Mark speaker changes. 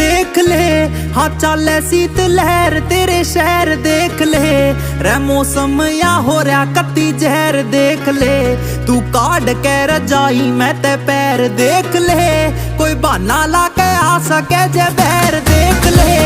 Speaker 1: देख ले हाँ चल शीत लहर तेरे शहर देख ले रे मौसम या हो रहा कत्ती जहर देख ले तू काट के रजाई मैं ते पैर देख ले कोई बहाना ला के आ सके जे बैर देख ले